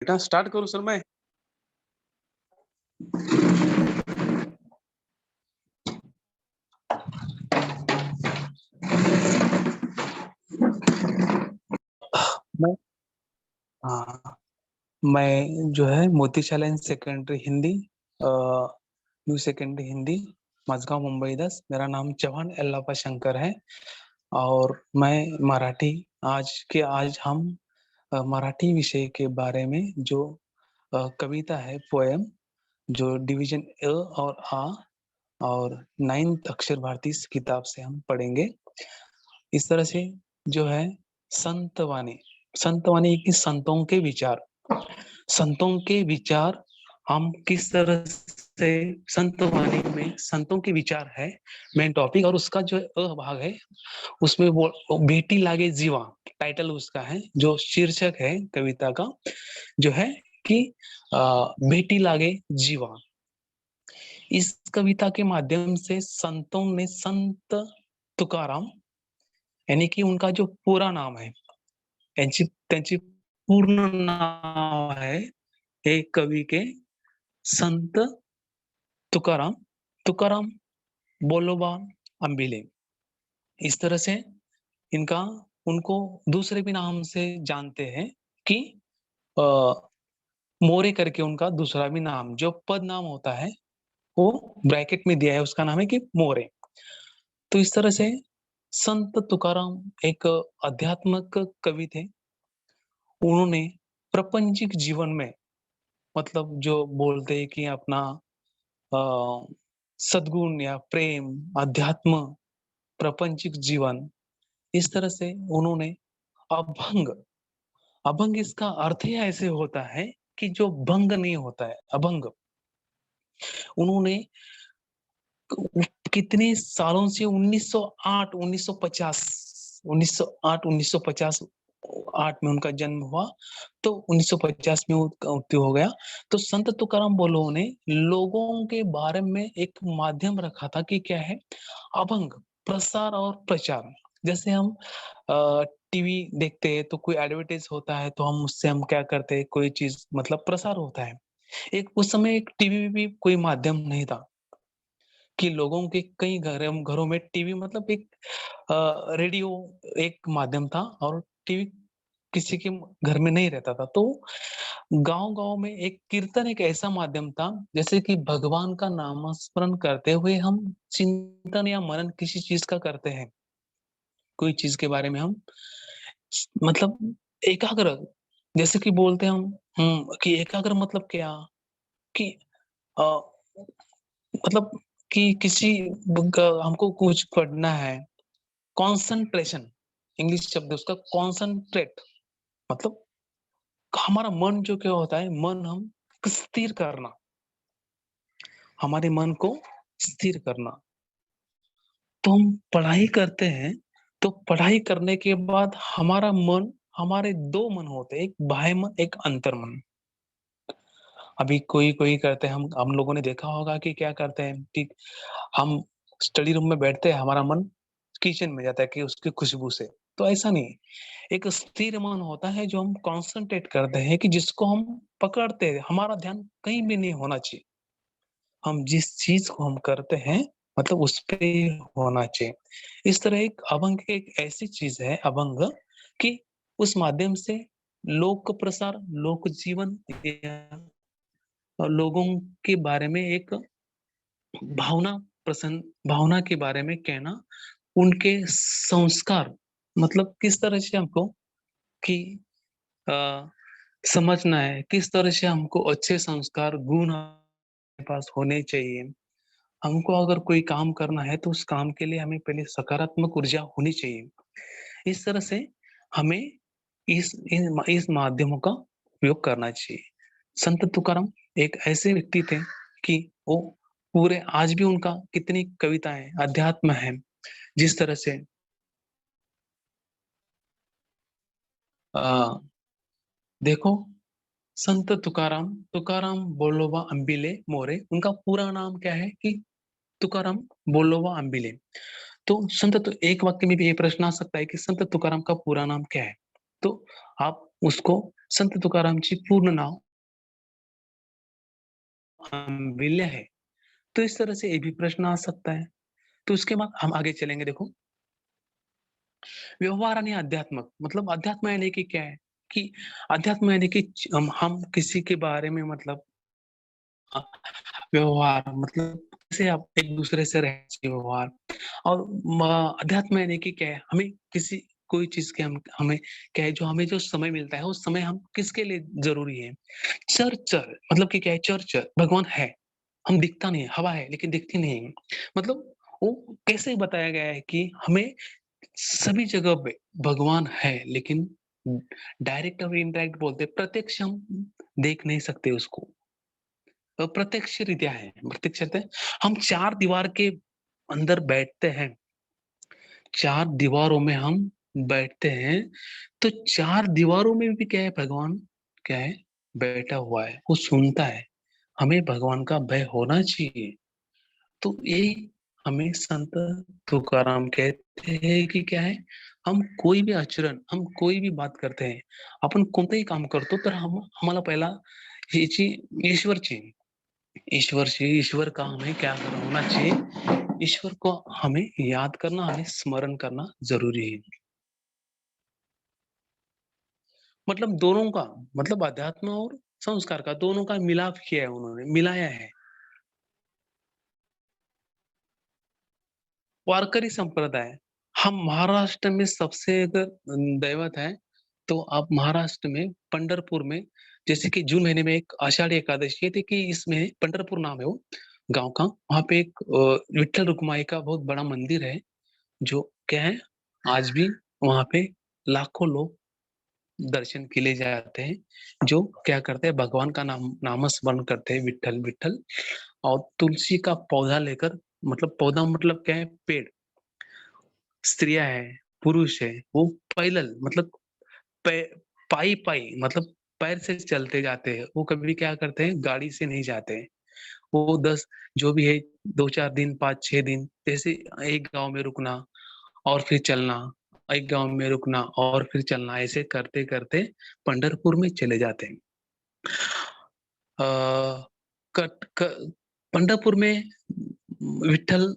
बेटा स्टार्ट करूं सर मैं? मैं हाँ, मैं जो है मोती challenge secondary Hindi, new secondary Hindi, Mazagaon Mumbai 10। मेरा नाम चौहान यल्लाप्पा शंकर है और मैं मराठी। आज हम मराठी विषय के बारे में जो कविता है, पोएम, जो डिवीजन अ और आ और 9th अक्षर भारती इस किताब से हम पढ़ेंगे। इस तरह से जो है संतवाणी, संतवाणी की संतों के विचार, संतों के विचार हम किस तरह से संतवाणी में संतों के विचार है मेन टॉपिक। और उसका जो अ भाग है उसमें वो बेटी लागे जीवा टाइटल उसका है, जो शीर्षक है कविता का जो है कि बेटी लागे जीवा। इस कविता के माध्यम से संतों ने संत तुकाराम, यानी कि उनका जो पूरा नाम है, त्यांची त्यांची पूर्ण नाव है एक कवि के संत तुकाराम, तुकाराम बोलोबा अंबिले। इस तरह से इनका उनको दूसरे भी नाम से जानते हैं कि अ, मोरे करके उनका दूसरा भी नाम जो पद नाम होता है वो ब्रैकेट में दिया है, उसका नाम है कि मोरे। तो इस तरह से संत तुकाराम एक आध्यात्मिक कवि थे। उन्होंने प्रापंचिक जीवन में, मतलब जो बोलते हैं कि अपना अ, सद्गुण या प्रेम, अध्यात्म, प्रापंचिक जीवन, इस तरह से उन्होंने अभंग, अभंग इसका अर्थ ही ऐसे होता है कि जो भंग नहीं होता है, अभंग। उन्होंने कितने सालों से 1908 1950 1908 1950 8 में उनका जन्म हुआ, तो 1950 में उनका मृत्यु हो गया। तो संत तुकाराम बोलो ने लोगों के बारे में एक माध्यम रखा था कि क्या है, अभंग, प्रसार और प्रचार। जैसे हम टीवी देखते हैं तो कोई एडवर्टाइज होता है तो हम उससे हम क्या करते हैं, कोई चीज मतलब प्रसार होता है। एक उस समय एक टीवी भी कोई माध्यम नहीं था कि लोगों के कई घरों में टीवी मतलब एक रेडियो एक माध्यम था और टीवी किसी के घर में नहीं रहता था। तो गांव-गांव में एक कीर्तन एक ऐसा माध्यम था, जैसे कि भगवान का नामस्मरण करते हुए हम चिंतन या मनन किसी चीज का करते हैं। कोई चीज के बारे में हम मतलब एकाग्र, जैसे कि बोलते हैं हम कि एकाग्र मतलब क्या, कि अ, मतलब कि किसी हमको कुछ पढ़ना है, कंसंट्रेशन, इंग्लिश शब्द है उसका कंसंट्रेट, मतलब हमारा मन जो क्या होता है, मन हम स्थिर करना, हमारे मन को स्थिर करना। तो हम पढ़ाई करते हैं, तो पढ़ाई करने के बाद हमारा मन, हमारे दो मन होते हैं, एक बाह्य मन एक अंतर्मन। अभी कोई करते हैं, हम लोगों ने देखा होगा कि क्या करते हैं, ठीक, हम स्टडी रूम में बैठते हैं, हमारा मन किचन में जाता है कि उसकी खुशबू से। तो ऐसा नहीं, एक स्थिर मन होता है जो हम कंसंट्रेट करते हैं, कि जिसको हम पकड़ते हैं, हमारा ध्यान कहीं भी नहीं होना चाहिए। हम जिस चीज को हम करते हैं मतलब उस पे ही होना चाहिए। इस तरह एक अभंग एक ऐसी चीज है, अभंग, कि उस माध्यम से लोक प्रसार, लोक जीवन या लोगों के बारे में एक भावना, प्रसन्न भावना के बारे में कहना, उनके संस्कार, मतलब किस तरह से हमको कि अ, समझना है, किस तरह से हमको अच्छे संस्कार, गुण हमारे पास होने चाहिए। हमको अगर कोई काम करना है तो उस काम के लिए हमें पहले सकारात्मक ऊर्जा होनी चाहिए। इस तरह से हमें इस माध्यमों का उपयोग करना चाहिए। संत तुकाराम एक ऐसे व्यक्ति थे कि वो पूरे आज भी उनका कितनी कविताएँ अध्यात्म है, जिस तरह से अ, देखो, संत तुकाराम, तुकाराम बोलोबा अंबिले मोरे, उनका पूरा नाम क्या है कि तुकाराम बोलोबा अंबिले। तो तो एक वाक्य में भी ये प्रश्न आ सकता है कि संत तुकाराम का पूरा नाम क्या है? तो आप उसको संत तुकारामची पूर्ण नाव अमूल्य है। तो इस तरह से ये भी प्रश्न आ सकता है। तो उसके बाद हम आगे चलेंगे देखो, व्यवहार आणि अध्यात्म मतलब अध्यात्म यानी कि क्या है? कि अध्यात्म यानी कि हम किसी के बारे में मतलब अ, व्यवहार मतलब कैसे आप एक-दूसरे से रहना चाहिए व्यवहार और म अध्यात्म यानी कि क्या है? हमें किसी कोई चीज़ के हम हमें क्या है जो हमें जो समय मिलता है, उस समय हम किसके लिए ज़रूरी है? चर-चर मतलब कि क्या है चर-चर भगवान है, हम दिखता नहीं है, हवा है लेकिन दिखती नहीं है। मतलब वो कैसे बताया गया है कि हमें सभी जगह पे भगवान है लेकिन डायरेक्ट और इनडायरेक्ट बोलते हैं, प्रत्यक्ष हम देख नहीं सकते उसको। अप्रत्यक्ष रीत्या है, प्रत्यक्ष रीत्या हम 4 दीवार के अंदर बैठते हैं, 4 दीवारों में हम बैठते हैं, तो 4 दीवारों में भी क्या है भगवान क्या है? बैठा हुआ है, वो सुनता है। हमें भगवान का भय होना चाहिए। तो यही हमें संत तुकाराम कहते हैं की क्या है, हम कोई भी आचरण, हम कोई भी बात करते हैं, आपण कोणतंही काम करतो तर आम्हाला पहिला ह्याची ईश्वरची ईश्वर का हमें क्या होना चाहिए, ईश्वर को हमें याद करना, हमें स्मरण करना ज़रूरी है। मतलब दोनों का मतलब अध्यात्म और संस्कार का दोनों का मिलाप किया है उन्होंने, मिलाया है। वारकरी संप्रदाय, हम महाराष्ट्र में सबसे अगर दैवत है, तो आप महाराष्ट्र में पंढरपुर में जैसे कि जून महीने में एक आषाढ़ी एकादशी है, देखिए इसमें पंढरपुर नाम है वो गाँव का। वहाँ पे एक विट्ठल रुक्माई का बहुत बड़ा मंदिर है, जो क्या है, आज भी वहाँ पे लाखों लोग दर्शन के लिए जाते हैं, जो क्या करते हैं भगवान का नामस्मरण करते हैं विट्ठल, विट्ठल और तुलसी का पौधा लेकर मतलब पौधा मतलब क्या है पेड़, स्त्रियाँ हैं, पुरुष है, वो पैदल मतलब पै पाई-पाई मतलब पैर से चलते जाते हैं। वो कभी भी क्या करते हैं, गाड़ी से नहीं जाते हैं। वो 10 जो भी है 2-4 दिन, 5-6 दिन जैसे एक गाँव में रुकना और फिर चलना, एक गाँव में रुकना और फिर चलना, ऐसे करते-करते पंढरपुर में चले जाते हैं। अ, कट क पंढरपुर में विट्ठल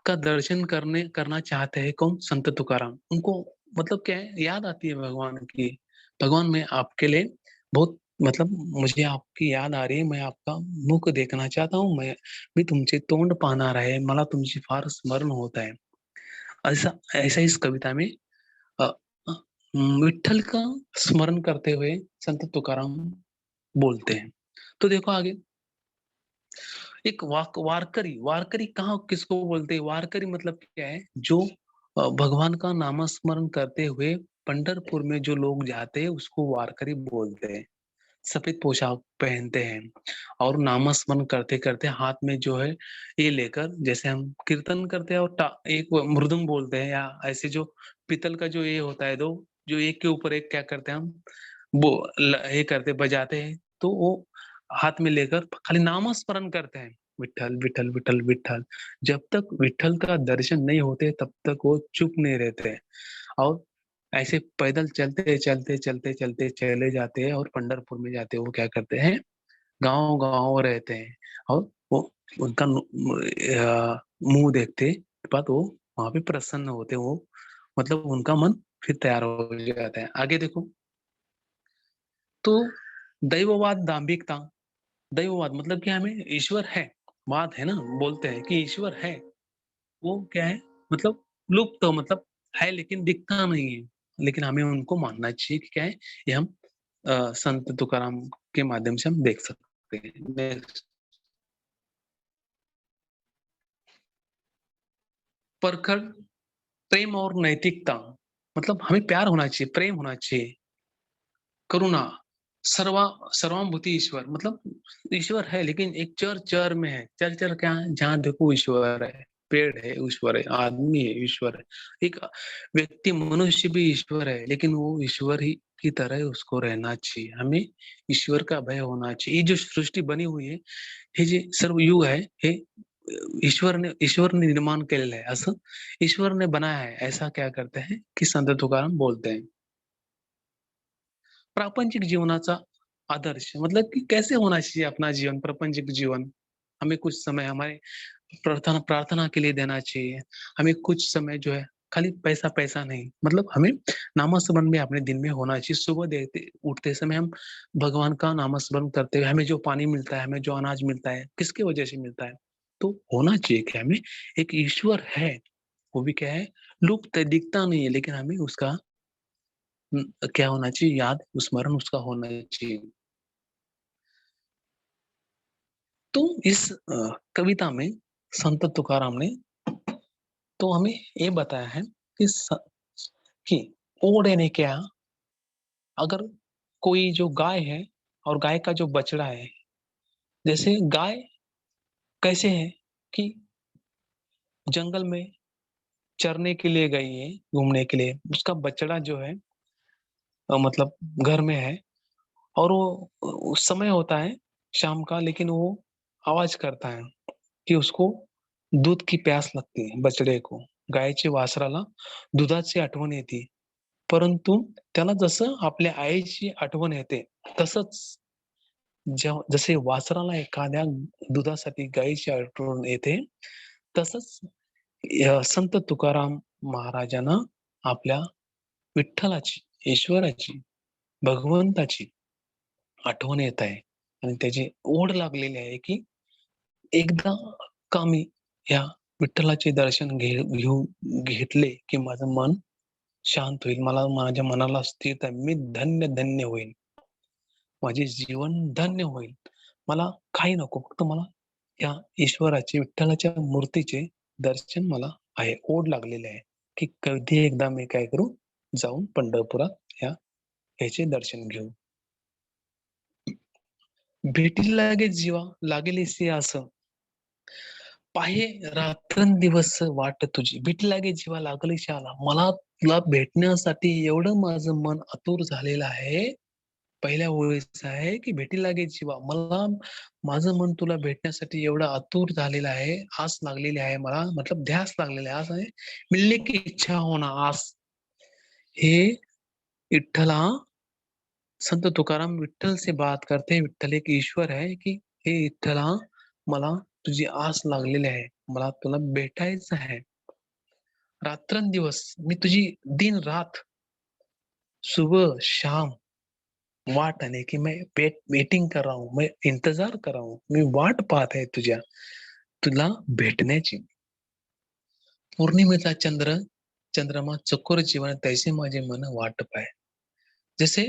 का दर्शन करना चाहते हैं कौन? संत तुकाराम। उनको मतलब क्या है, याद आती है भगवान की। भगवान मैं आपके लिए बहुत मतलब मुझे आपकी याद आ रही है, मैं आपका मुख देखना चाहता हूँ, मी तुमचे तोंड पाहणार आहे, मला तुमची फार स्मरण होत आहे. ऐसा ऐसा इस कविता में अ अ, विट्ठल का स्मरण करते हुए संत तुकाराम बोलते हैं। तो देखो आगे एक वारकरी, वारकरी कहाँ किसको बोलते हैं? वारकरी मतलब क्या है? जो भगवान का नामस्मरण करते हुए पंढरपुर में जो लोग जाते हैं उसको वारकरी बोलते हैं। सफ़ेद पोशाक पहनते हैं और नामस्मरण करते-करते हाथ में जो है ये लेकर जैसे हम कीर्तन करते हैं और एक वो मृदंग बोलते हैं या ऐसे जो पीतल का जो ये होता है 2 जो एक के ऊपर एक क्या करते हैं हम वो ये करते बजाते हैं, तो वो हाथ में लेकर खाली नामस्मरण करते हैं। विठ्ठल, विठ्ठल, विठ्ठल, विठ्ठल। जब तक विठ्ठल का दर्शन नहीं होते तब तक वो चुप नहीं रहते हैं और ऐसे पैदल चलते, चलते, चलते, चलते चले जाते हैं और पंढरपुर में जाते वो क्या करते हैं, गाँव-गाँव रहते हैं और वो उनका मुँह देखते बाद वो वहाँ पे प्रसन्न होते हैं वो मतलब उनका मन फिर तैयार हो जाता है। आगे देखो तो दैववाद, दांभिकता, दैववाद मतलब क्या हमें ईश्वर है, वाद है ना, बोलते हैं कि ईश्वर है, वो क्या है मतलब लुप्त मतलब है लेकिन दिखता नहीं है, लेकिन हमें उनको मानना चाहिए कि क्या है, ये हम संत तुकाराम के माध्यम से हम देख सकते हैं। नेक्स्ट परखड़, प्रेम और नैतिकता मतलब हमें प्यार होना चाहिए, प्रेम होना चाहिए, करुणा, सर्वा सर्वांभूति ईश्वर मतलब ईश्वर है लेकिन एक चर-चर में है। चर-चर क्या है? जहाँ देखो ईश्वर है, पेड़ है ईश्वर है, आदमी है ईश्वर है, एक व्यक्ति मनुष्य भी ईश्वर है, लेकिन वो ईश्वर ही की तरह उसको रहना चाहिए। हमें ईश्वर का भय होना चाहिए। ये जो सृष्टी बनी हुई है, हे जे सर्व युग आहे, हे ईश्वरने निर्माण केलेलं आहे. असं ईश्वरने बनाया है, ऐसा क्या करते हैं कि संत तुकाराम बोलते हैं. प्रापंचिक जीवनाचा आदर्श मतलब कि कैसे होना चाहिए अपना जीवन, प्रापंचिक जीवन? हमें कुछ समय हमारे प्रार्थना प्रार्थना के लिए देना चाहिए। हमें कुछ समय जो है खाली पैसा-पैसा नहीं, मतलब हमें नामस्मरण में अपने दिन में होना चाहिए। सुबह देखते उठते समय हम भगवान का नामस्मरण करते हुए हमें जो पानी मिलता है, हमें जो अनाज मिलता है, किसकी वजह से मिलता है? तो होना चाहिए कि हमें एक ईश्वर है, वो भी क्या है? लुप्त है, दिखता नहीं है, लेकिन हमें उसका क्या होना चाहिए? याद, स्मरण उसका होना चाहिए। तो इस कविता में संत तुकाराम ने तो हमें ये बताया है कि कि ओढ़े ने क्या, अगर कोई जो गाय है और गाय का जो बछड़ा है, जैसे गाय कैसे है कि जंगल में चरने के लिए गई है, घूमने के लिए, उसका बछड़ा जो है मतलब घर में है और वो उस समय होता है शाम का, लेकिन वो आवाज करता है की उसको दूध की प्यास लागते बछड़े को. गायीची वासराला दुधाची आठवण येते. परंतु त्याला जसं आपल्या आईची आठवण येते, तसंच जसे वासराला एखाद्या दुधासाठी गायीची आठवण येते, तसंच संत तुकाराम महाराजांना आपल्या विठ्ठलाची, ईश्वराची, भगवंताची आठवण येत आहे आणि त्याची ओढ लागलेली आहे, की एकदा का मी या विठ्ठलाचे दर्शन घेतले, की माझं मन शांत होईल. मला माझ्या मनाला स्थिरता मी धन्य होईल. माझे जीवन धन्य होईल. मला काही नको, फक्त मला या ईश्वराचे, विठ्ठलाच्या मूर्तीचे दर्शन मला आहे. ओढ लागलेली आहे, की कधी एकदा मी काय करू, जाऊन पंढरपुरात ह्याचे दर्शन घेऊ. भेटीला लागे जीवा लागेलीसे असं, पाहे रात्रंदिवस वाट तुझी. भेटी लागे जीवा लागलीशी आला. मला तुला भेटण्यासाठी एवढं माझं मन आतुर झालेलं आहे. पहिल्या ओळीचं आहे, की भेटी लागे जीवा. मला माझं मन तुला भेटण्यासाठी एवढं आतुर झालेलं आहे, आस लागलेली आहे मला, मतलब ध्यास लागलेला आहे. आस आहे, मिलने की इच्छा होना आस. हे विठ्ठला संत तुकाराम विठ्ठल से बात करते हैं. विठ्ठल एक ईश्वर है, की हे विठ्ठला मला तुझी आस लागलेली आहे. मला तुला भेटायचं आहे. रात्रंदिवस मी तुझी दिन-रात, सुबह, शाम वाट आली, की मैं वेटिंग कर रहा हूँ, मैं इंतजार कर रहा हूँ. मी वाट पाहत आहे तुला भेटण्याची. पौर्णिमेचा चंद्रमा चकोर जीवन तैसे माझे मन वाट पाहे. जैसे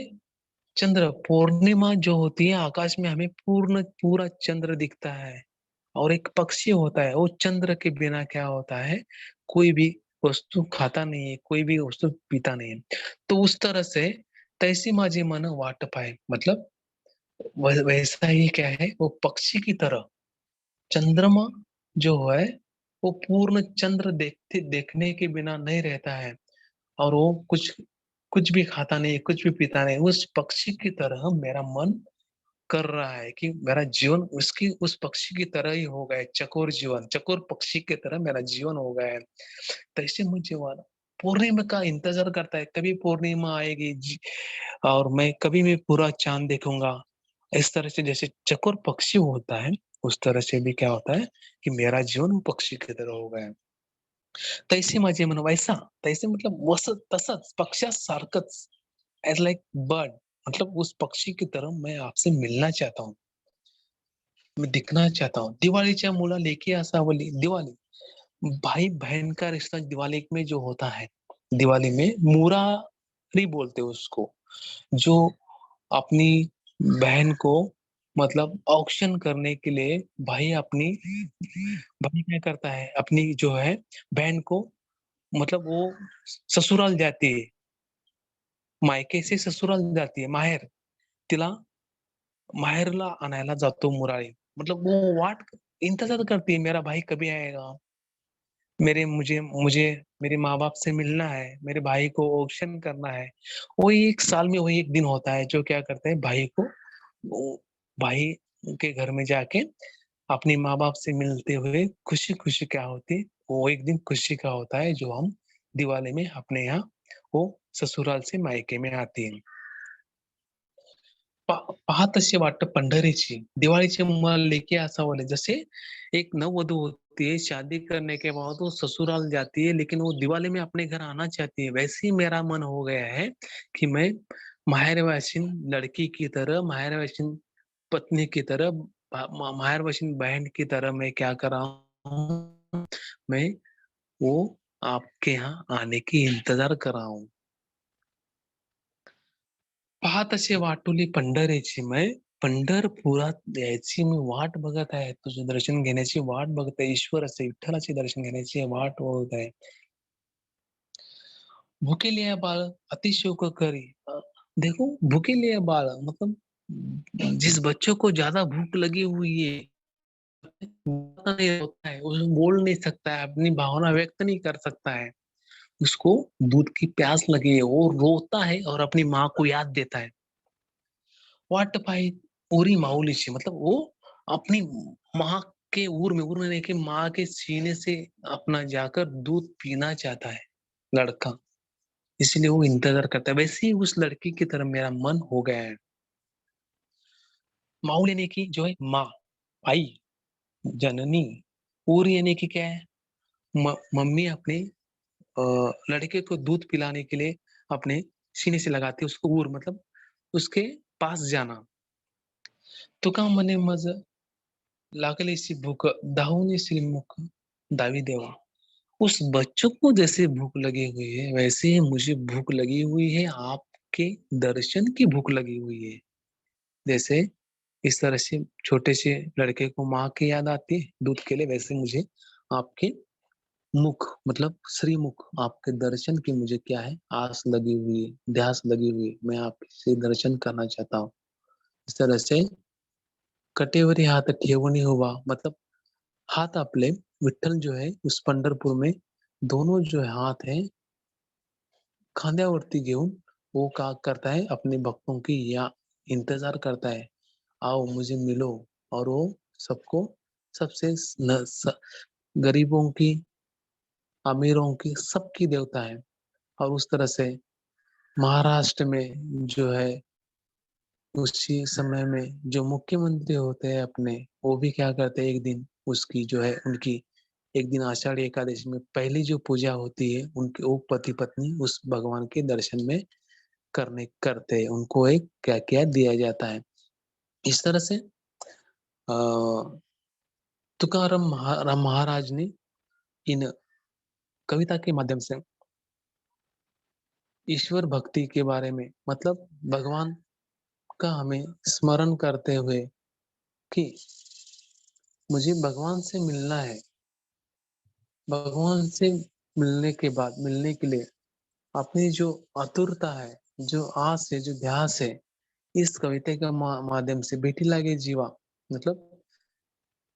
चंद्र पूर्णिमा जो होती है आकाश में हमें पूरा चंद्र दिखता है और एक पक्षी होता है वो चंद्र के बिना क्या होता है कोई भी वस्तु खाता नहीं है कोई भी वस्तु पीता नहीं है तो उस तरह से तैसी माझी मन वाट पाए मतलब वैसा ही क्या है वो पक्षी की तरह चंद्रमा जो है वो पूर्ण चंद्र देखने के बिना नहीं रहता है और वो कुछ कुछ भी खाता नहीं, कुछ भी पीता नहीं। उस पक्षी की तरह मेरा मन कर रहा है कि मेरा जीवन उसकी उस पक्षी की तरह ही हो गया है, चकोर जीवन, चकोर पक्षी की तरह मेरा जीवन हो गया है। तैसे मुझे वाला पूर्णिमा का इंतज़ार करता है, कभी पूर्णिमा आएगी और मैं पूरा चाँद देखूँगा। इस तरह से जैसे चकोर पक्षी होता है, उस तरह से भी क्या होता है कि मेरा जीवन वो पक्षी की तरह हो गया है। तैसे माझे मन वैसा, तैसे मतलब वस तसंच पक्ष्यासारखंच एज़ लाइक बर्ड मतलब उस पक्षी की तरह मैं आपसे मिलना चाहता हूँ, मैं दिखना चाहता हूँ। दिवाळीच्या मुला लेकी असावली दिवाली, भाई-बहन का रिश्ता दिवाली में जो होता है, दिवाली में मुरारी बोलते हैं उसको, जो अपनी बहन को मतलब ऑक्शन करने के लिए भाई क्या करता है, अपनी जो है बहन को मतलब वो ससुराल जाती है, मायके से ससुराल जाती है, माहेर. तिला माहेरला आणायला जातो मुरारी. मतलब वो वाट इंतज़ार करती है, मेरा भाई कभी आएगा? मुझे मुझे मेरे माँ-बाप से मिलना है, मेरे भाई को औक्षण करना है. वही 1 साल में वही 1 दिन होता है, जो क्या करते हैं वो भाई के घर में जाके अपने माँ-बाप से मिलते हुए खुशी-खुशी क्या होती, वो एक दिन खुशी का होता है, जो हम दिवाली में अपने यहाँ वो ससुराल से मायके में आती है. पाहत असे वाटतं पंढरीची, दिवाळीचे मला लेके ऐसा बोले, जैसे एक नववधू होती है, शादी करने के बाद वो ससुराल जाती है, लेकिन वो दिवाली में अपने घर आना चाहती है। वैसे ही मेरा मन हो गया है कि मैं माहेरवाशीन लड़की की तरह, माहेरवाशीन पत्नी की तरह, माहेरवाशीन बहन की तरह मैं क्या कर रहा हूँ, मैं वो आपके यहाँ आने की इंतजार कर रहा हूँ। पाहत असे वाटोली पंढरीची मैं पंढरपुरात यायची मी वाट बघत आहे. तुझं दर्शन घेण्याची वाट बघत आहे. ईश्वराचे, विठ्ठलाचे दर्शन घेण्याची वाट बघत आहे. भूखे लिया बाळ अति शोक करी। देखो भूखे लिया बाळ मतलब जिस बच्चों को ज्यादा भूख लगी हुई है, पता नहीं होता है, वो बोल नहीं सकता है, अपनी भावना व्यक्त नहीं कर सकता है। उसको दूध की प्यास लगी है, वो रोता है और अपनी माँ को याद देता है। वाट पाई पूरी माऊलीची मतलब वो अपनी माँ के उर में देखिए माँ के सीने से अपना जाकर दूध पीना चाहता है लड़का, इसलिए वो इंतजार करता है। वैसे ही उस लड़की की तरफ मेरा मन हो गया है। माऊल यानी कि जो है माँ, आई, जननी। उर यानी कि क्या है, मम्मी अपने लड़के को दूध पिलाने के लिए अपने सीने से लगाती है, उसको उर मतलब उसके पास जाना। तुका म्हणे मज लागलीसी भूक दाहुनी मुख दावी देवा। उस बच्चों को जैसे भूख लगी हुई है, वैसे ही मुझे भूख लगी हुई है, आपके दर्शन की भूख लगी हुई है। जैसे इस तरह से छोटे से लड़के को माँ की याद आती है दूध के लिए, वैसे मुझे आपके मुख मतलब श्रीमुख, आपके दर्शन की मुझे क्या है आस लगी हुई है, ध्यास लगी हुई है। मैं आपसे दर्शन करना चाहता हूँ। इस तरह से कटेवरी हाथ ठेवणी हुआ मतलब हाथ आपले विठ्ठल जो है उस पंढरपुर में दोनों जो है हाथ है खांद्यावरती घेऊन वो क्या करता है अपने भक्तों की या इंतजार करता है, आओ मुझे मिलो। और वो सबको सबसे गरीबों की, अमीरों की, सबकी देवता है। और उस तरह से महाराष्ट्र में जो है उसी समय में जो मुख्यमंत्री होते हैं अपने, वो भी क्या करते हैं एक दिन उसकी जो है उनकी एक दिन आषाढ़ी एकादशी में पहली जो पूजा होती है उनके वो पति पत्नी उस भगवान के दर्शन में करते हैं, उनको एक क्या क्या दिया जाता है। इस तरह से तुकाराम महाराज ने इन कविता के माध्यम से ईश्वर भक्ति के बारे में मतलब भगवान का हमें स्मरण करते हुए कि मुझे भगवान से मिलना है, भगवान से मिलने के बाद मिलने के लिए अपनी जो आतुरता है, जो आस है, जो ध्यास है, इस कविता के माध्यम से बेटी लागे जीवा मतलब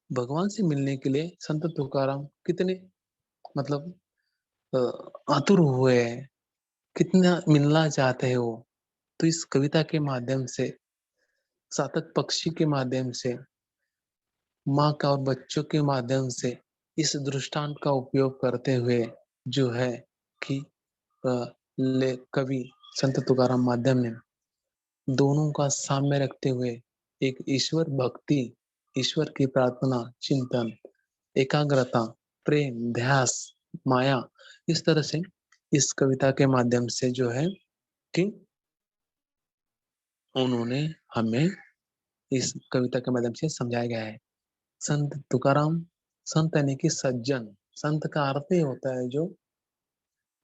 भगवान से मिलने के लिए संत तुकाराम कितने मतलब आतुर हुए हैं, कितना मिलना चाहते हैं वो। तो इस कविता के माध्यम से, सातक पक्षी के माध्यम से, माँ का और बच्चों के माध्यम से इस दृष्टांत का उपयोग करते हुए जो है कि कवि संत तुकाराम माध्यम ने दोनों का साम्य रखते हुए एक ईश्वर भक्ति, ईश्वर की प्रार्थना, चिंतन, एकाग्रता, प्रेम, ध्यास, माया, इस तरह से इस कविता के माध्यम से जो है कि उन्होंने हमें इस कविता के माध्यम से समझाया गया है। संत तुकाराम, संत यानी कि सज्जन। संत का अर्थ ही होता है जो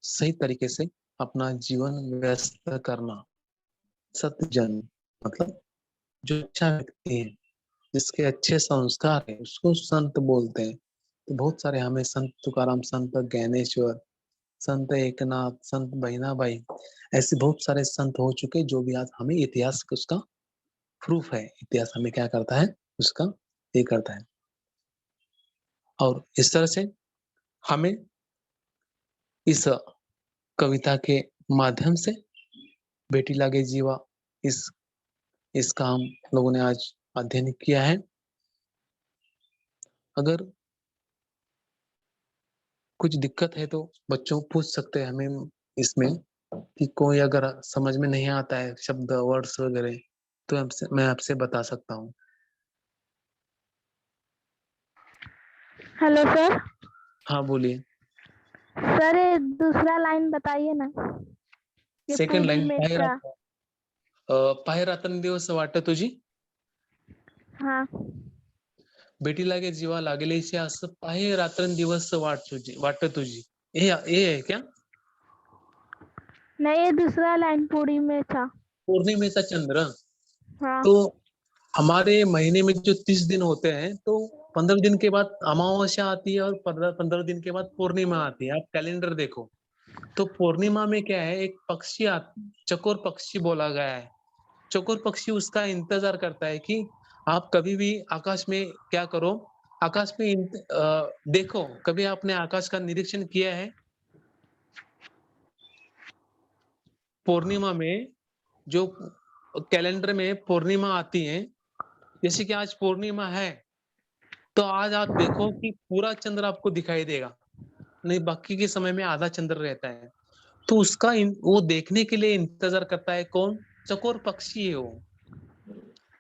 सही तरीके से अपना जीवन व्यस्त करना। सतजन मतलब जो अच्छा व्यक्ति है, जिसके अच्छे संस्कार है, उसको संत बोलते हैं। तो बहुत सारे हमें संत तुकाराम, संत ज्ञानेश्वर, संत एकनाथ, संत बहिनाबाई, ऐसे बहुत सारे संत हो चुके जो भी आज हमें इतिहास उसका प्रूफ है। इतिहास हमें क्या करता है उसका ये करता है। और इस तरह से हमें इस कविता के माध्यम से बेटी लागे जीवा इस इसका हम लोगों ने आज अध्ययन किया है। अगर कुछ दिक्कत है तो बच्चों पूछ सकते हैं हमें इसमें कि कोई अगर समझ में नहीं आता है शब्द वर्ड्स वगैरह तो मैं आपसे बता सकता हूँ। Hello sir. हाँ बोलिए। सर ये दूसरा लाइन बताइए ना, ये सेकंड पूरी लाइन में का। पाहे रात्रन दिवस वाटत तुझी, हाँ बेटी लागे जीवा लागलेशी असं पाहे रात्रन दिवस वाटत तुझी, ये है क्या? नहीं, ये दूसरा लाइन पूरी में था। पूर्णिमेचा चंद्र। हाँ तो हमारे महीने में जो 30 दिन होते हैं, तो 15 दिन के बाद अमावस्या आती है और 15 दिन के बाद पूर्णिमा आती है। आप कैलेंडर देखो तो पूर्णिमा में क्या है, एक पक्षी चकोर पक्षी बोला गया है। चकोर पक्षी उसका इंतजार करता है कि आप कभी भी आकाश में क्या करो, आकाश में देखो। कभी आपने आकाश का निरीक्षण किया है? पूर्णिमा में जो कैलेंडर में पूर्णिमा आती है, जैसे कि आज पूर्णिमा है, तो आज आप देखो कि पूरा चंद्र आपको दिखाई देगा, नहीं बाकी के समय में आधा चंद्र रहता है। तो उसका वो देखने के लिए इंतजार करता है कौन? चकोर पक्षी है वो।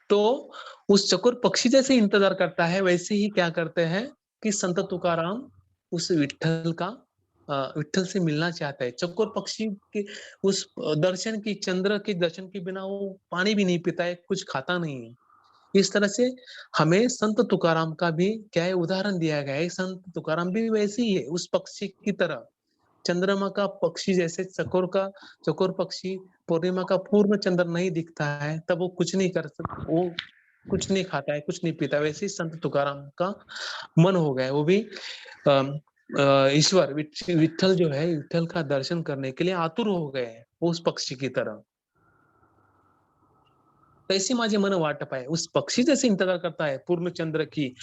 तो उस चकोर पक्षी जैसे इंतजार करता है, वैसे ही क्या करते हैं कि संत तुकाराम उस विठ्ठल से मिलना चाहता है। चकोर पक्षी के उस दर्शन की, चंद्र के दर्शन के बिना वो पानी भी नहीं पीता है, कुछ खाता नहीं है। इस तरह से हमें संत तुकाराम का भी क्या है, उदाहरण दिया गया है। संत तुकाराम भी वैसे ही है, उस पक्षी की तरह। चंद्रमा का पक्षी जैसे चकोर पक्षी पूर्णिमा का पूर्ण चंद्र नहीं दिखता है, तब वो कुछ नहीं कर सकता, वो कुछ नहीं खाता है, कुछ नहीं पीता। वैसे ही संत तुकाराम का मन हो गया है, वो भी ईश्वर विठ्ठल जो है, विठ्ठल का दर्शन करने के लिए आतुर हो गए हैं, उस पक्षी की तरह। तैसे माझे मन वाटप आहे, उस पक्षी जैसे इंतजार करता है पूर्ण चंद्र की,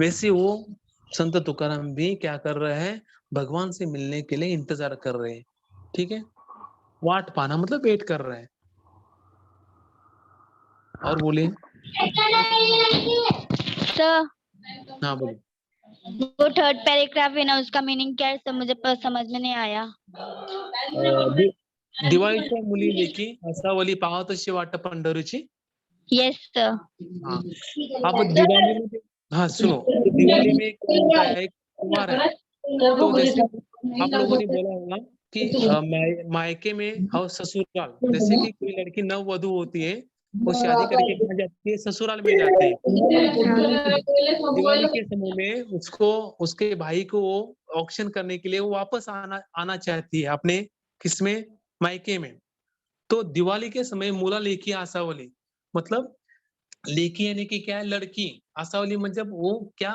वैसे वो संत तुकाराम भी क्या कर रहे हैं, भगवान से मिलने के लिए इंतजार कर रहे हैं। ठीक है, वाट पाना मतलब वेट कर रहे हैं। और बोलिए। सर, हाँ बोलिए। वो थर्ड पैराग्राफ है ना, उसका मीनिंग क्या है सर? मुझे समझ में नहीं आया। दिवाळीच्या मुली लेकी असावली पाहतशी वाट पंढरीची। Yes sir. हाँ, अब दिवाली में हाँ सुनो, तो दिवाली में क्या होता है, एक त्योहार है। तो जैसे आप लोगों ने बोला होगा कि मायके में और ससुराल, जैसे कि कोई लड़की नववधु होती है, वो शादी करके कहाँ जाती है? ससुराल में जाती है। दिवाली के समय में उसको, उसके भाई को वो ऑक्शन करने के लिए वो वापस आना चाहती है अपने किसमें, मायके में। तो दिवाली के समय मुला लेकी आसावली, मतलब लेकी यानी कि क्या है, लड़की। आसावली मतलब वो क्या,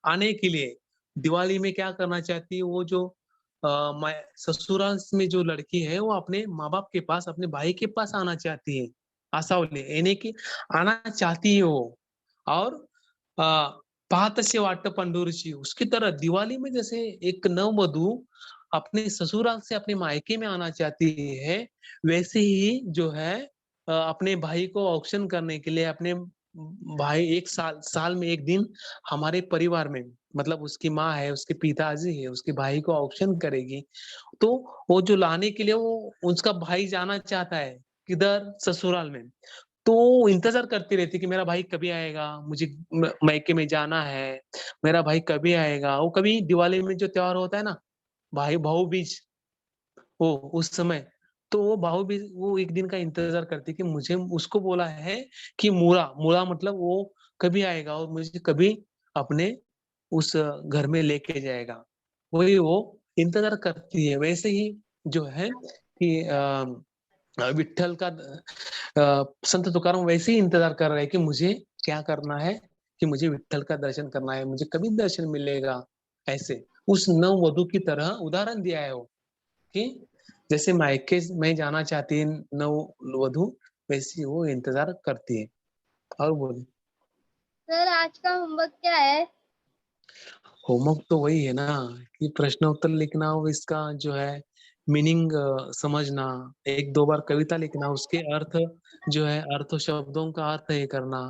आने के लिए दिवाली में क्या करना चाहती है, वो जो ससुराल में जो लड़की है, वो अपने माँ बाप के पास, अपने भाई के पास आना चाहती है। आसावली यानी कि आना चाहती है वो। और पाहत से वाट पंडूरची, उसकी तरह दिवाली में जैसे एक नववधु अपने ससुराल से अपने मायके में आना चाहती है, वैसे ही जो है अपने भाई को ऑक्शन करने के लिए, अपने भाई एक साल में एक दिन हमारे परिवार में, मतलब उसकी माँ है, उसके पिताजी है, उसके भाई को ऑक्शन करेगी। तो वो जो लाने के लिए वो उसका भाई जाना चाहता है, किधर? ससुराल में। तो इंतजार करती रहती कि मेरा भाई कभी आएगा, मुझे मायके में जाना है, मेरा भाई कभी आएगा। वो कभी दिवाली में जो त्योहार होता है ना, भाई भाऊ बीज, वो उस समय, तो वो भाऊ भी वो एक दिन का इंतजार करती कि मुझे, उसको बोला है कि मूला मूला मतलब वो कभी आएगा और मुझे कभी अपने उस घर में लेके जाएगा। वही वो इंतजार करती है। वैसे ही जो है कि विठ्ठल का संत तुकाराम वैसे ही इंतजार कर रहे हैं कि मुझे क्या करना है, कि मुझे विठ्ठल का दर्शन करना है, मुझे कभी दर्शन मिलेगा। ऐसे उस नववधु की तरह उदाहरण दिया है वो, कि जैसे मायके में जाना चाहती है नववधु, वैसी वो इंतजार करती है। और बोले। सर आज का होमवर्क क्या है? होमवर्क तो वही है ना, कि प्रश्न उत्तर लिखना और इसका जो है मीनिंग समझना, एक दो बार कविता लिखना, उसके अर्थ जो है, अर्थ शब्दों का अर्थ ये करना,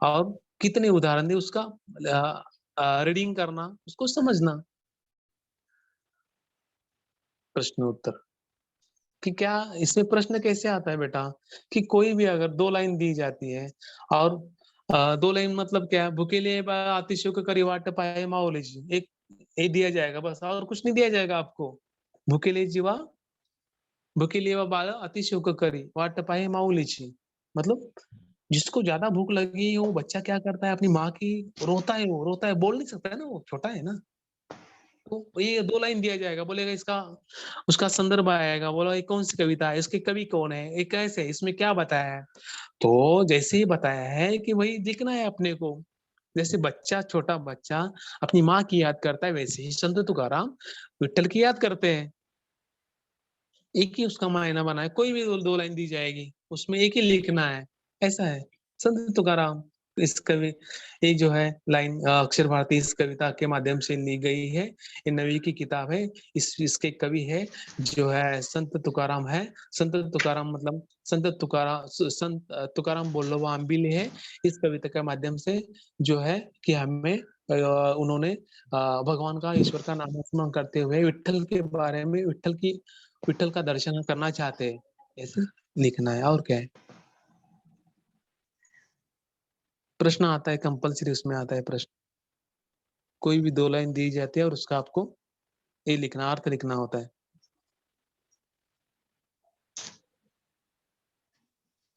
और कितने उदाहरण दे उसका रीडिंग करना, उसको समझना। प्रश्न उत्तर। कि क्या इसमें प्रश्न कैसे आता है बेटा कि कोई भी अगर 2 लाइन दी जाती है और 2 लाइन मतलब क्या है? भुकेले बा अतिशयोक करी वाट पाहे माऊलीची. एक ये दिया जाएगा बस और कुछ नहीं दिया जाएगा आपको. भुकेले जीवा भुकेले बाळ अतिशयोक करी वाट पाहे माऊलीची. मतलब जिसको ज़्यादा भूख लगी है वो बच्चा क्या करता है अपनी माँ की रोता है, बोल नहीं सकता है ना वो, छोटा है ना। तो ये 2 लाइन दिया जाएगा, बोलेगा इसका उसका संदर्भ आएगा, बोला ये कौन-सी कविता है, इसके कवि कौन है, ये कैसे है, इसमें क्या बताया है? तो जैसे ही बताया है कि वही लिखना है अपने को। जैसे बच्चा, छोटा बच्चा अपनी माँ की याद करता है, वैसे ही संत तुकाराम विट्ठल की याद करते हैं। एक ही उसका मायना बना है, कोई भी 2 लाइन दी जाएगी, उसमें एक ही लिखना है, ऐसा है। संत तुकाराम इस कवि ये जो है लाइन अक्षर भारती इस कविता के माध्यम से ली गई है। ये 9वीं की किताब है। इसके कवि है जो है संत तुकाराम है। संत तुकाराम मतलब संत तुकाराम बोल्लोबा आंबिले है। इस कविता के माध्यम से जो है कि हमें उन्होंने भगवान का, ईश्वर का नाम स्मरण करते हुए विट्ठल के बारे में विट्ठल का दर्शन करना चाहते हैं, ऐसे लिखना है और क्या है। प्रश्न आता है कंपल्सरी, उसमें आता है प्रश्न। कोई भी 2 लाइन दी जाती है और उसका आपको ये लिखना, अर्थ लिखना होता है।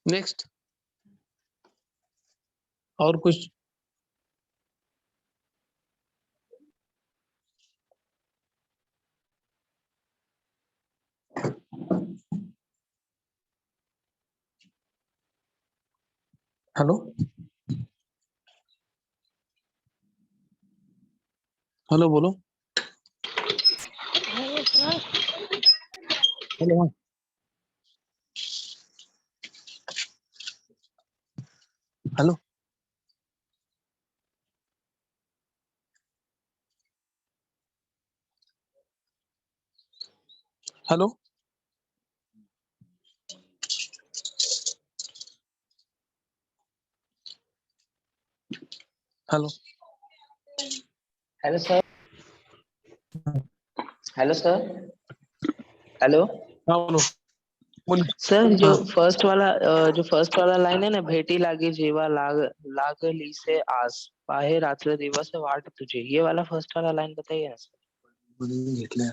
नेक्स्ट और कुछ? हेलो हेलो बोलो। हेलो हाँ। Hello hello hello hello sir. Hello sir. Hello हाँ बोलो बोलो। सर, हाँ जो फर्स्ट वाला लाइन है ना, भेटी लागी जीवा लागली से आस पाहे रात्र दिवस वाट तुझे, ये वाला फर्स्ट वाला लाइन बताइए ना सर। घेतलंय.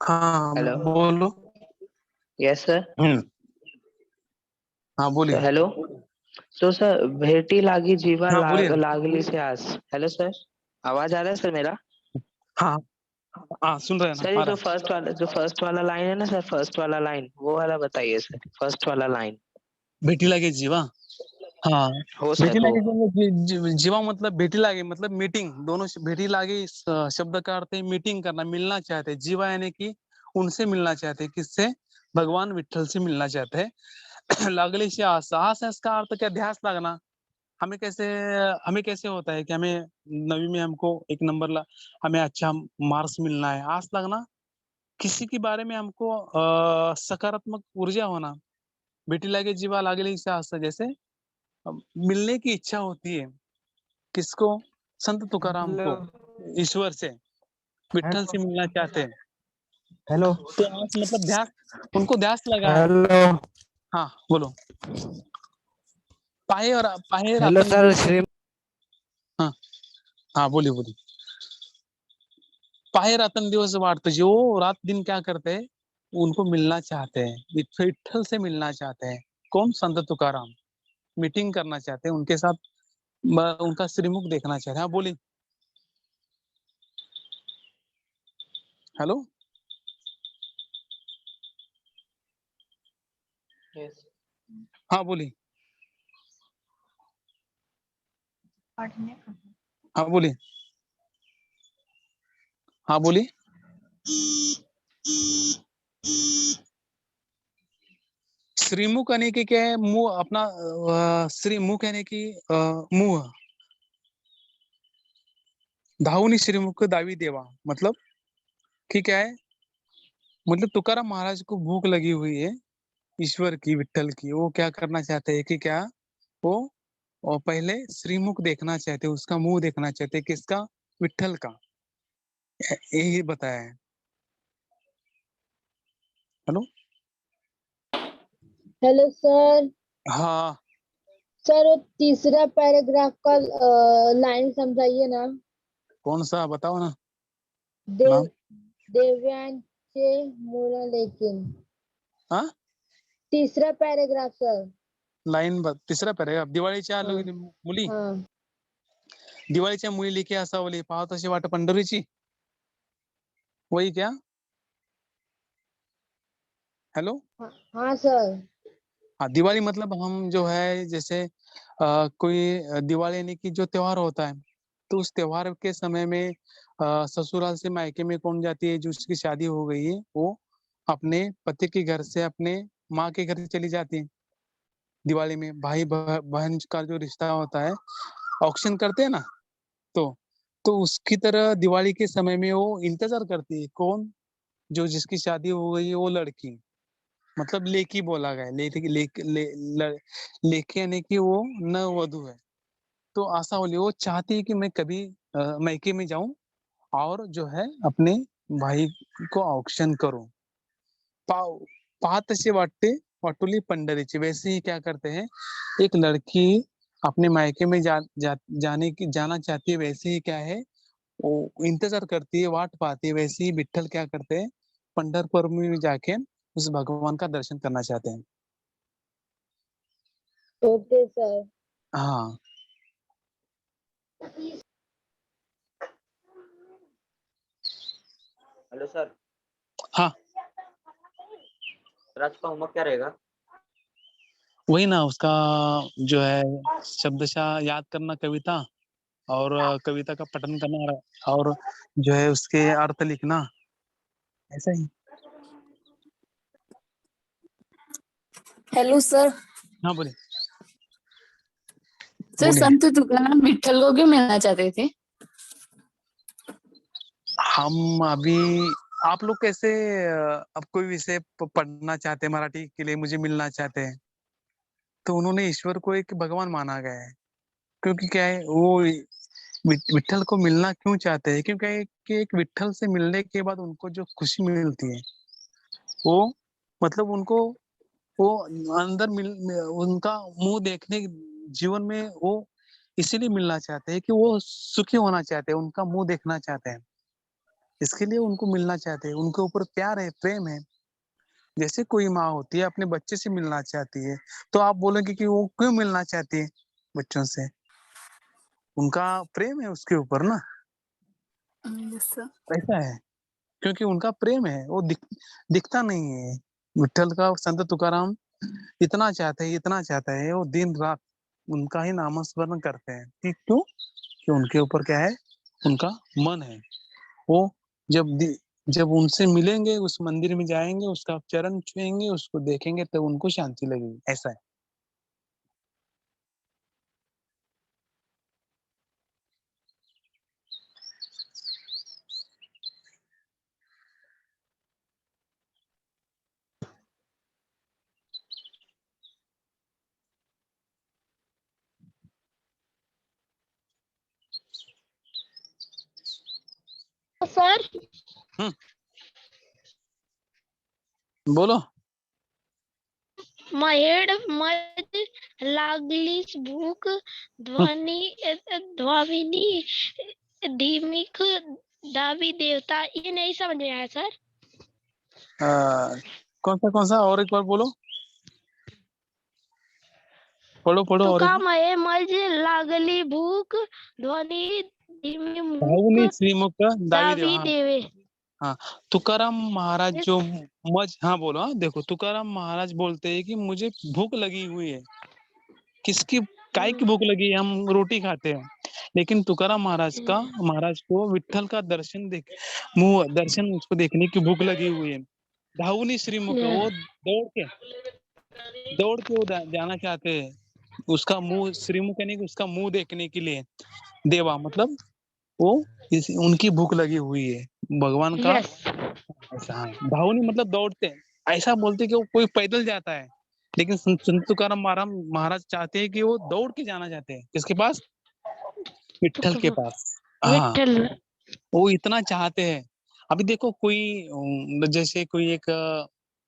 हाँ हेलो। बोलो. Yes sir. हाँ तो बोलिए. हेलो। तो सर, भेटी लागी जीवा हाँ बोलिए ना. लागली से आस। हेलो सर, आवाज आ रहा है सर मेरा? हाँ हाँ सुन रहे हैं ना, सर, ये आ रहा है. जो फर्स्ट वाला लाइन है ना सर, फर्स्ट वाला लाइन वो वाला बताइए सर, फर्स्ट वाला लाइन। भेटी लागे जीवा. हाँ हो भेटी सर, हो। लागे जीवा मतलब भेटी लागे मतलब मीटिंग, दोनों भेटी लागे इस शब्द का अर्थ है मीटिंग करना, मिलना चाहते हैं. जीवा यानी कि उनसे मिलना चाहते हैं. किससे? भगवान विट्ठल से मिलना चाहते हैं. लागले से आस, आस है इसका अर्थ क्या? ध्यास लगना. हमें कैसे हमें कैसे होता है कि हमें 9वीं में हमको 1 नंबर हमें अच्छा मार्क्स मिलना है, आस लगना. किसी के बारे में हमको सकारात्मक ऊर्जा होना. भेटी लागे जीवा लागले से आस, जैसे मिलने की इच्छा होती है. किसको? संत तुकाराम हेलो को ईश्वर से, विट्ठल हेलो से मिलना चाहते हैं. हेलो तो आस मतलब ध्यास, उनको ध्यास लगा है. हेलो हाँ बोलो. पाहे हेलो रातन सर, दिवस. श्री हाँ हाँ बोलिए बोलिए. पाहे रातन दिवस वाटते, जो रात दिन क्या करते हैं, उनको मिलना चाहते हैं, विट्ठल से मिलना चाहते हैं. कौन? संत तुकाराम. मीटिंग करना चाहते हैं उनके साथ, उनका श्रीमुख देखना चाहते हैं. हाँ बोलिए. Hello yes. हाँ बोलिए. हाँ बोलिए. हाँ बोलिए. श्रीमुख यानी कि क्या है? मुंह अपना, श्रीमुख यानी कि मुंह. धावनी श्रीमुख दावी देवा मतलब कि क्या है? मतलब तुकाराम महाराज को भूख लगी हुई है ईश्वर की, विट्ठल की. वो क्या करना चाहते हैं कि क्या वो पहले श्रीमुख देखना चाहते हैं, उसका मुंह देखना चाहते हैं. किसका? विट्ठल का. यही बताया है। हेलो। Hello sir. हाँ, सर वो तीसरा पैराग्राफ का लाइन समझाइए ना। कौन सा बताओ ना देव नाम। देव्यांचे मुलं लेकिन। हाँ, तीसरा पैराग्राफ सर। तिसरा पैराग्राफ. दिवाळीच्या हाँ मुली, हाँ दिवाळीच्या मुली लेके असावली, पाहत तशी वाट पंढरीची. वही क्या? हेलो. हाँ सर। हाँ, दिवाली मतलब हम जो है जैसे कोई दिवाली यानी कि जो त्योहार होता है, तो उस त्योहार के समय में ससुराल से मायके में कौन जाती है, जो उसकी शादी हो गई है, वो अपने पति के घर से अपने माँ के घर चली जाती है. दिवाली में भाई बहन का जो रिश्ता होता है, ऑक्शन करते हैं ना, तो उसकी तरह दिवाली के समय में वो इंतजार करती है. कौन? जो जिसकी शादी हो गई है वो लड़की, मतलब लेकी बोला गया है. लेकी यानी कि वो नववधु है. तो आशा होली वो चाहती है कि मैं कभी मायके में जाऊं और जो है अपने भाई को ऑक्शन करूं. पाव पाहत तशी वाटोली पंढरीची. वैसे ही क्या करते हैं, एक लड़की अपने मायके में जाना चाहती है. वैसे ही क्या है, वो इंतजार करती है, वाट पाती है. वैसे ही विठ्ठल क्या करते हैं, पंढरपुर में जाके उस भगवान का दर्शन करना चाहते हैं. Okay sir. हाँ. Hello sir. हाँ, सर आज का होमवर्क क्या रहेगा? वही ना, उसका जो है शब्दशः याद करना कविता, और कविता का पठन करना, और जो है उसके अर्थ लिखना, ऐसा ही. Hello sir. हाँ, बोले सर बोले. संत तुकाराम विट्ठल को क्यों मिलना चाहते थे? हम अभी, आप लोग कैसे अब कोई विषय पढ़ना चाहते हैं मराठी के लिए, मुझे मिलना चाहते हैं, तो उन्होंने ईश्वर को एक भगवान माना गया है. क्योंकि क्या है, वो विट्ठल को मिलना क्यों चाहते हैं, क्योंकि एक विट्ठल से मिलने के बाद उनको जो खुशी मिलती है, वो मतलब उनको वो अंदर उनका मुंह देखने जीवन में वो इसीलिए मिलना चाहते हैं कि वो सुखी होना चाहते हैं, उनका मुंह देखना चाहते हैं. इसके लिए उनको मिलना चाहते हैं. उनके ऊपर प्यार है, प्रेम है. जैसे कोई माँ होती है अपने बच्चे से मिलना चाहती है, तो आप बोलेंगे कि वो क्यों मिलना चाहती है बच्चों से? उनका प्रेम है उसके ऊपर ना, यस सर। ऐसा है. क्योंकि उनका प्रेम है, वो दिखता नहीं है. विठ्ठल का संत तुकाराम इतना चाहता है, वो दिन रात उनका ही नामस्मरण करते हैं. क्यों? कि उनके ऊपर क्या है, उनका मन है. वो जब जब उनसे मिलेंगे, उस मंदिर में जाएंगे, उसका चरण छुएंगे, उसको देखेंगे, तब उनको शांति लगेगी. ऐसा है. सर बोलो. मध लागलीच भूक ध्वनी धीमिक दावी देवता, ये नहीं समझ में आया सर. कौन सा और एक बार बोलो. पढ़ो तो और एक का बार. मध लागली भूक ध्वनी धीमिक भाऊनी श्रीमुख दावी देव. दावी हाँ. देवे. हाँ, तुकाराम महाराज Yes. जो हाँ बोलो. हाँ, देखो, तुकाराम महाराज बोलते हैं कि मुझे भूख लगी हुई है. किसकी, काय की भूख लगी है? हम रोटी खाते हैं, लेकिन तुकाराम महाराज को विठ्ठल का दर्शन उसको देखने की भूख लगी हुई है. धावनी श्रीमुख, वो दौड़ के वो जाना चाहते हैं, उसका मुंह, श्रीमुख यानी कि उसका मुंह देखने के लिए. देवा मतलब वो उनकी भूख लगी हुई है भगवान का. Yes. ऐसा. हाँ, धावनी मतलब दौड़ते हैं. ऐसा बोलते कि वो कोई पैदल जाता है, लेकिन संत तुकाराम महाराज चाहते हैं कि वो दौड़ के जाना चाहते हैं. किसके पास? विठ्ठल के पास. हाँ. विठ्ठल. वो इतना चाहते हैं। अभी देखो कोई जैसे कोई एक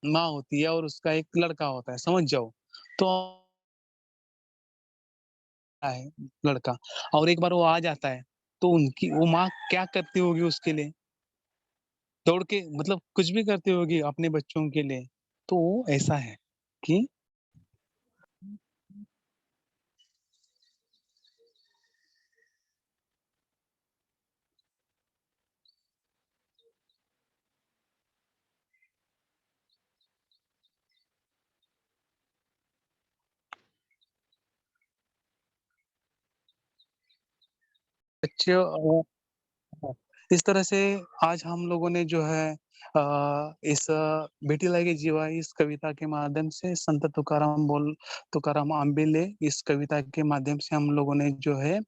माँ होती है और उसका एक लड़का होता है, समझ जाओ। तो है लड़का, और एक बार वो आ जाता है, तो उनकी वो माँ क्या करती होगी उसके लिए? दौड़ के मतलब कुछ भी करती होगी अपने बच्चों के लिए। तो वो ऐसा है कि बच्चे इस तरह से आज हम लोगों ने जो है इस बेटी लागे जीवा इस कविता के माध्यम से संत तुकाराम आंबेले इस कविता के माध्यम से हम लोगों ने जो है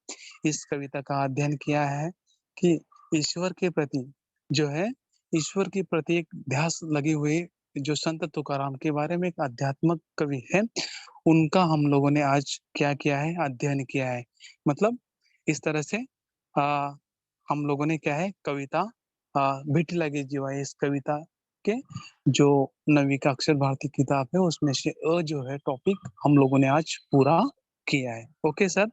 इस कविता का अध्ययन किया है कि ईश्वर के प्रति जो है ईश्वर के प्रति एक ध्यास लगी हुई जो संत तुकाराम के बारे में एक आध्यात्मिक कवि है, उनका हम लोगों ने आज क्या किया है, अध्ययन किया है। मतलब इस तरह से आ, हम लोगों ने क्या है कविता बेटी लगे जीवा इस कविता के जो 9वीं का अक्षर भारती किताब है उसमें से जो है टॉपिक हम लोगों ने आज पूरा किया है। Okay sir.